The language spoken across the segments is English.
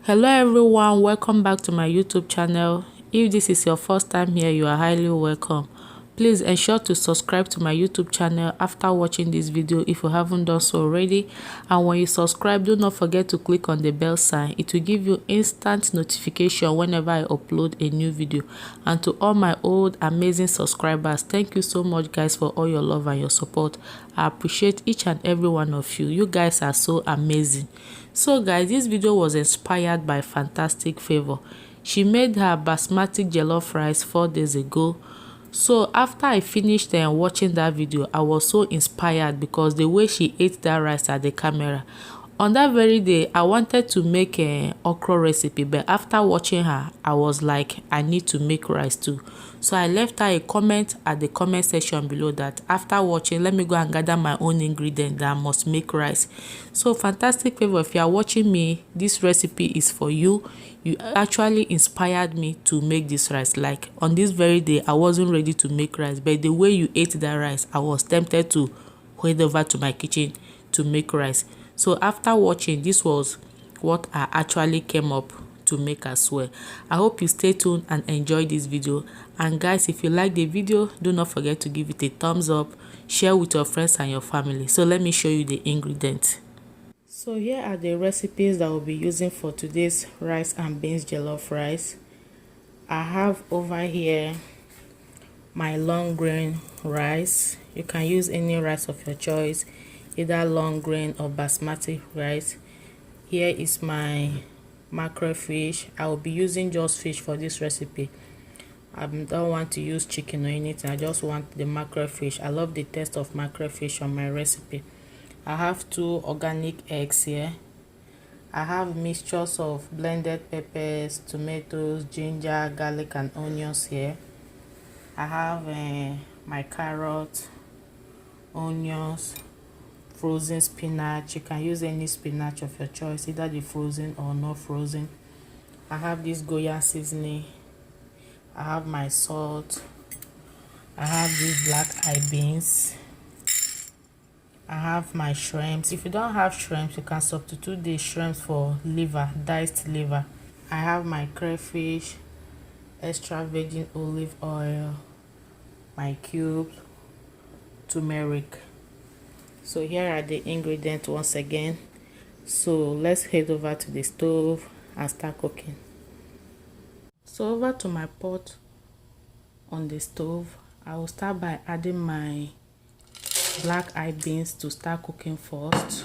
Hello everyone, welcome back to my YouTube channel. If this is your first time here, you are highly welcome. Please ensure to subscribe to my YouTube channel after watching this video if you haven't done so already. And when you subscribe, do not forget to click on the bell sign. It will give you instant notification whenever I upload a new video. And to all my old amazing subscribers, thank you so much guys for all your love and your support. I appreciate each and every one of you. You guys are so amazing. So guys, this video was inspired by fantastic Favour. She made her basmati jollof rice 4 days ago. So after I finished watching that video, I was so inspired because the way she ate that rice at the camera. On that very day, I wanted to make an okra recipe, but after watching her, I was like, I need to make rice too. So I left her a comment at the comment section below that after watching, let me go and gather my own ingredient that I must make rice. So fantastic Favour, if you are watching me, this recipe is for you. You actually inspired me to make this rice. Like on this very day, I wasn't ready to make rice, but the way you ate that rice, I was tempted to head over to my kitchen to make rice. So after watching, this was what I actually came up to make as well. I hope you stay tuned and enjoy this video. And guys, if you like the video, do not forget to give it a thumbs up, share with your friends and your family. So let me show you the ingredients. So here are the recipes that we'll be using for today's rice and beans jollof rice. I have over here my long grain rice. You can use any rice of your choice, either long grain or basmati rice. Here is my mackerel fish. I will be using just fish for this recipe. I don't want to use chicken or anything. I just want the mackerel fish. I love the taste of mackerel fish on my recipe. I have 2 organic eggs here. I have mixtures of blended peppers, tomatoes, ginger, garlic and onions here. I have my carrots, onions, frozen spinach. You can use any spinach of your choice, either the frozen or not frozen. I have this Goya seasoning. I have my salt. I have these black eye beans. I have my shrimps. If you don't have shrimps, you can substitute the shrimps for liver, diced liver. I have my crayfish, extra virgin olive oil, my cubes, turmeric. So here are the ingredients once again. So let's head over to the stove and start cooking. So over to my pot on the stove, I will start by adding my black eye beans to start cooking first.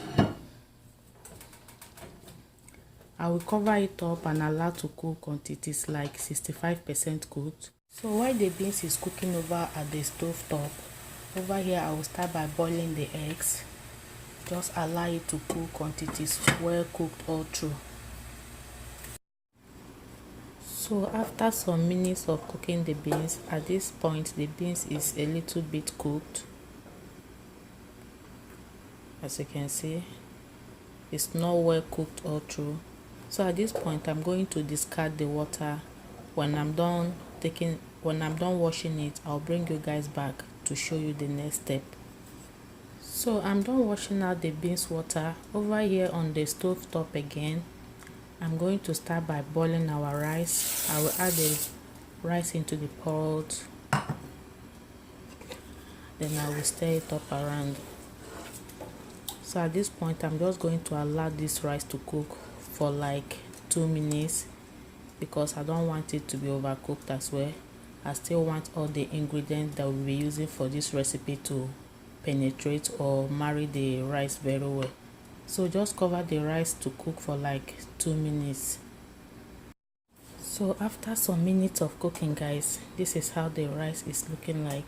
I will cover it up and allow to cook until it is like 65% cooked. So while the beans is cooking over at the stove top, over here I will start by boiling the eggs. Just allow it to cook until it is well cooked all through. So after some minutes of cooking the beans, at this point the beans is a little bit cooked. As you can see, it's not well cooked all through. So at this point I'm going to discard the water. When I'm done washing it, I'll bring you guys back to show you the next step. So I'm done washing out the beans water. Over here on the stove top again, I'm going to start by boiling our rice. I will add the rice into the pot, then I will stir it up around. So at this point I'm just going to allow this rice to cook for like 2 minutes because I don't want it to be overcooked as well. I still want all the ingredients that we'll be using for this recipe to penetrate or marry the rice very well. So just cover the rice to cook for like 2 minutes. So after some minutes of cooking guys, this is how the rice is looking like.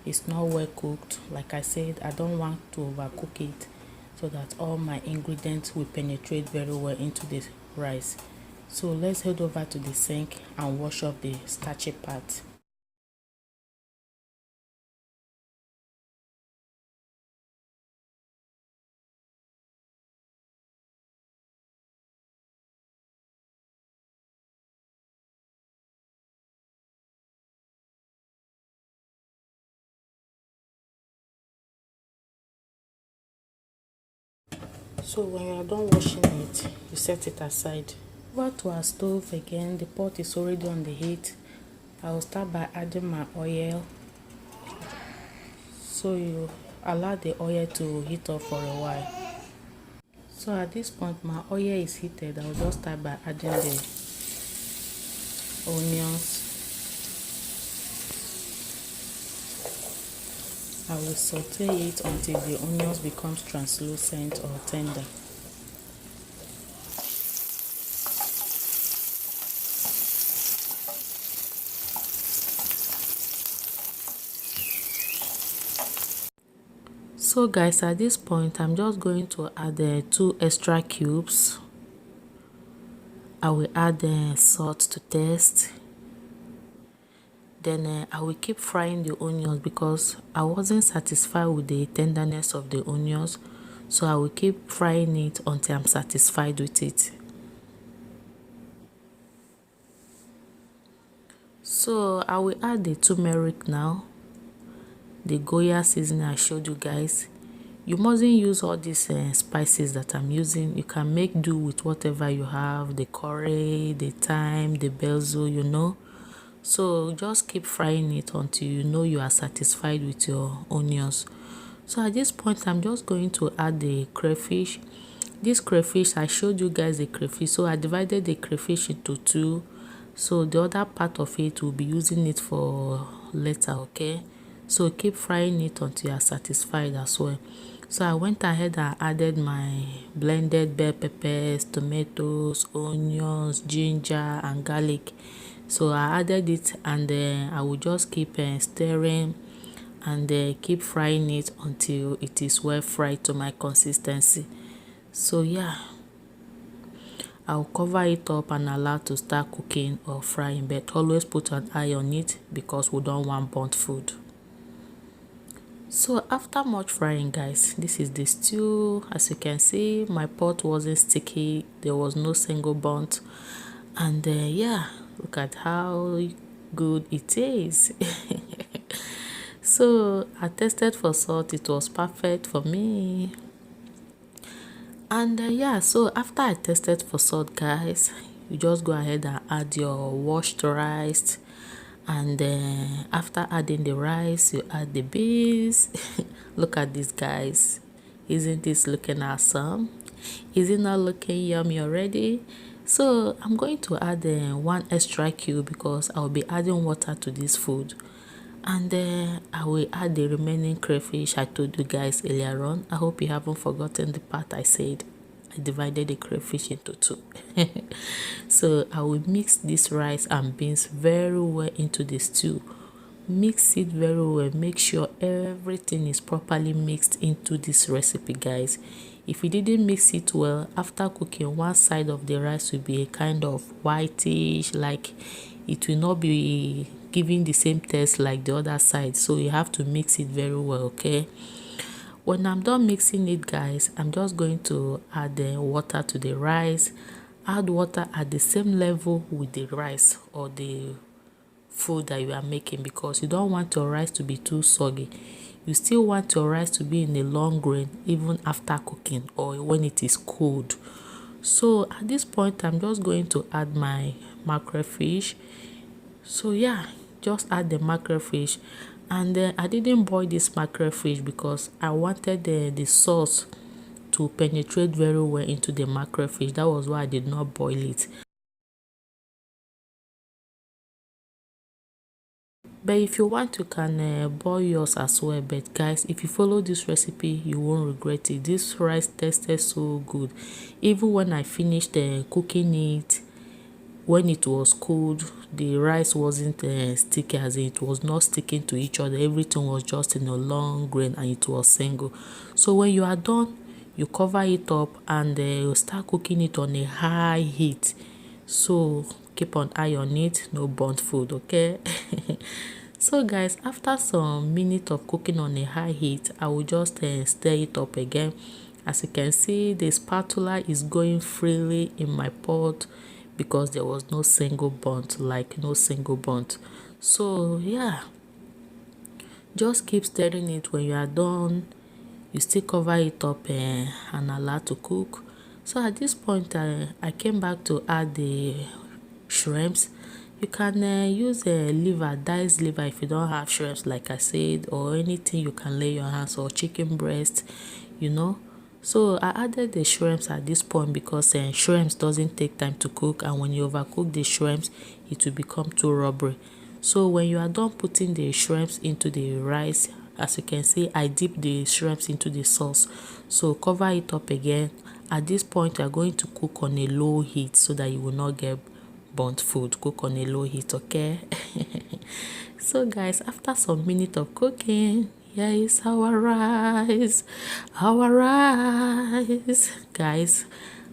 It's not well cooked. Like I said, I don't want to overcook it so that all my ingredients will penetrate very well into the rice. So let's head over to the sink and wash off the starchy part. So when you are done washing it, you set it aside. Over to our stove again. The pot is already on the heat. I will start by adding my oil. So you allow the oil to heat up for a while. So at this point my oil is heated. I will just start by adding the onions. I will saute it until the onions becomes translucent or tender. So guys, at this point I'm just going to add 2 extra cubes. I will add salt to taste. Then I will keep frying the onions because I wasn't satisfied with the tenderness of the onions, so I will keep frying it until I'm satisfied with it. So I will add the turmeric now, the Goya seasoning I showed you guys. You mustn't use all these spices that I'm using. You can make do with whatever you have, the curry, the thyme, the basil, you know. So just keep frying it until you know you are satisfied with your onions. So at this point I'm just going to add the crayfish. This crayfish, I showed you guys the crayfish, so I divided the crayfish into 2. So the other part of it will be using it for later, okay? So keep frying it until you are satisfied as well. So I went ahead and added my blended bell peppers, tomatoes, onions, ginger and garlic. So I added it, and then I will just keep stirring and keep frying it until it is well fried to my consistency. So yeah, I'll cover it up and allow to start cooking or frying, but always put an eye on it because we don't want burnt food. So after much frying guys, this is the stew. As you can see, my pot wasn't sticky, there was no single burnt, and yeah, look at how good it is. So I tested for salt, it was perfect for me. And yeah, so after I tested for salt guys, you just go ahead and add your washed rice, and after adding the rice you add the beans. Look at this guys, isn't this looking awesome? Is it not looking yummy already? So I'm going to add 1 extra cube because I'll be adding water to this food, and I will add the remaining crayfish I told you guys earlier on. I hope you haven't forgotten the part I said I divided the crayfish into 2. So I will mix this rice and beans very well into the stew. Mix it very well, make sure everything is properly mixed into this recipe guys. If you didn't mix it well, after cooking, one side of the rice will be a kind of whitish, like it will not be giving the same taste like the other side, so you have to mix it very well, okay? When I'm done mixing it guys, I'm just going to add water to the rice. Add water at the same level with the rice or the food that you are making, because you don't want your rice to be too soggy. You still want your rice to be in a long grain even after cooking or when it is cold. So at this point I'm just going to add my mackerel fish. So yeah, just add the mackerel fish, and I didn't boil this mackerel fish because I wanted the sauce to penetrate very well into the mackerel fish. That was why I did not boil it. But if you want, you can boil yours as well. But guys, if you follow this recipe, you won't regret it. This rice tasted so good. Even when I finished cooking it, when it was cold, the rice wasn't sticky, as in it was not sticking to each other. Everything was just in a long grain and it was single. So when you are done, you cover it up and you start cooking it on a high heat. So keep an eye on it, no burnt food, okay? So guys, after some minutes of cooking on a high heat, I will just stir it up again. As you can see, the spatula is going freely in my pot because there was no single burnt, So yeah, just keep stirring it. When you are done, you still cover it up and allow to cook. So at this point, I came back to add the shrimps. You can use a liver, diced liver, if you don't have shrimps like I said, or anything you can lay your hands, or chicken breast, you know. So I added the shrimps at this point because shrimps doesn't take time to cook, and when you overcook the shrimps it will become too rubbery. So when you are done putting the shrimps into the rice, as you can see, I dip the shrimps into the sauce. So cover it up again. At this point you are going to cook on a low heat so that you will not get burnt food. Cook on a low heat, okay? So guys, after some minutes of cooking, here is our rice. Our rice. Guys,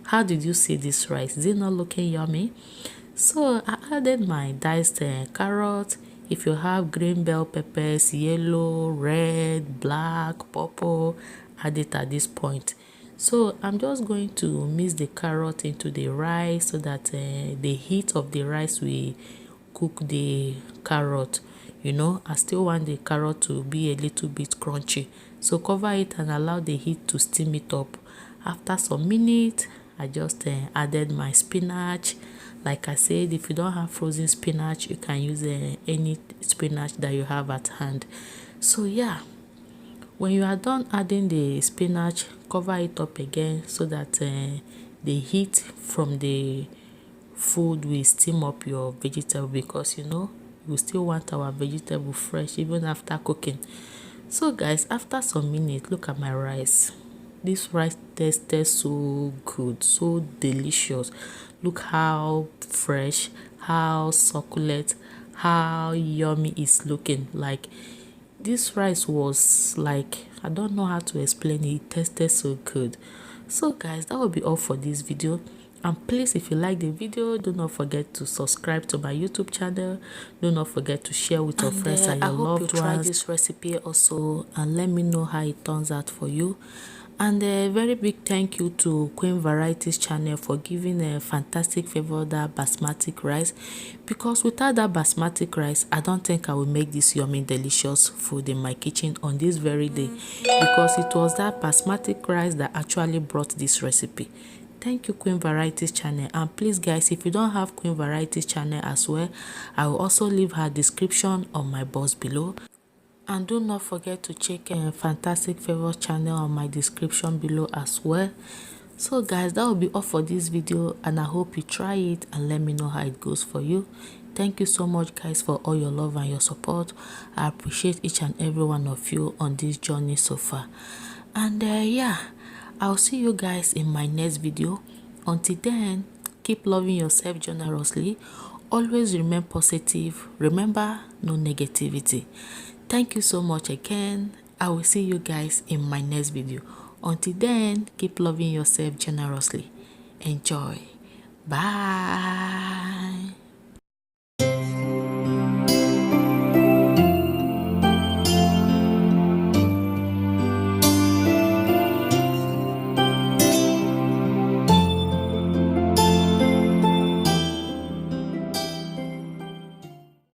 how did you see this rice? Is it not looking yummy? So I added my diced carrot. If you have green bell peppers, yellow, red, black, purple, add it at this point. So I'm just going to mix the carrot into the rice so that the heat of the rice will cook the carrot. You know, I still want the carrot to be a little bit crunchy. So cover it and allow the heat to steam it up. After some minutes, I just added my spinach. Like I said, if you don't have frozen spinach, you can use any spinach that you have at hand. So yeah, when you are done adding the spinach, cover it up again so that the heat from the food will steam up your vegetable, because you know we still want our vegetable fresh even after cooking. So guys, after some minutes, look at my rice. This rice tasted so good, so delicious. Look how fresh, how succulent, how yummy it's looking. Like, this rice was like, I don't know how to explain it. It tasted so good. So guys, that will be all for this video. And please, if you like the video, do not forget to subscribe to my YouTube channel. Do not forget to share with your friends and your loved ones. I hope you try this recipe also and let me know how it turns out for you. And a very big thank you to Queen Varieties channel for giving a fantastic favour that basmati rice, because without that basmati rice, I don't think I will make this yummy delicious food in my kitchen on this very day, because it was that basmati rice that actually brought this recipe. Thank you, Queen Varieties channel. And please guys, if you don't have Queen Varieties channel as well, I will also leave her description on my box below. And do not forget to check Fantastic Favour channel on my description below as well. So guys, that will be all for this video, and I hope you try it and let me know how it goes for you. Thank you so much guys for all your love and your support. I appreciate each and every one of you on this journey so far. And yeah, I'll see you guys in my next video. Until then, keep loving yourself generously. Always remain positive. Remember, no negativity. Thank you so much again. I will see you guys in my next video. Until then, keep loving yourself generously. Enjoy. Bye.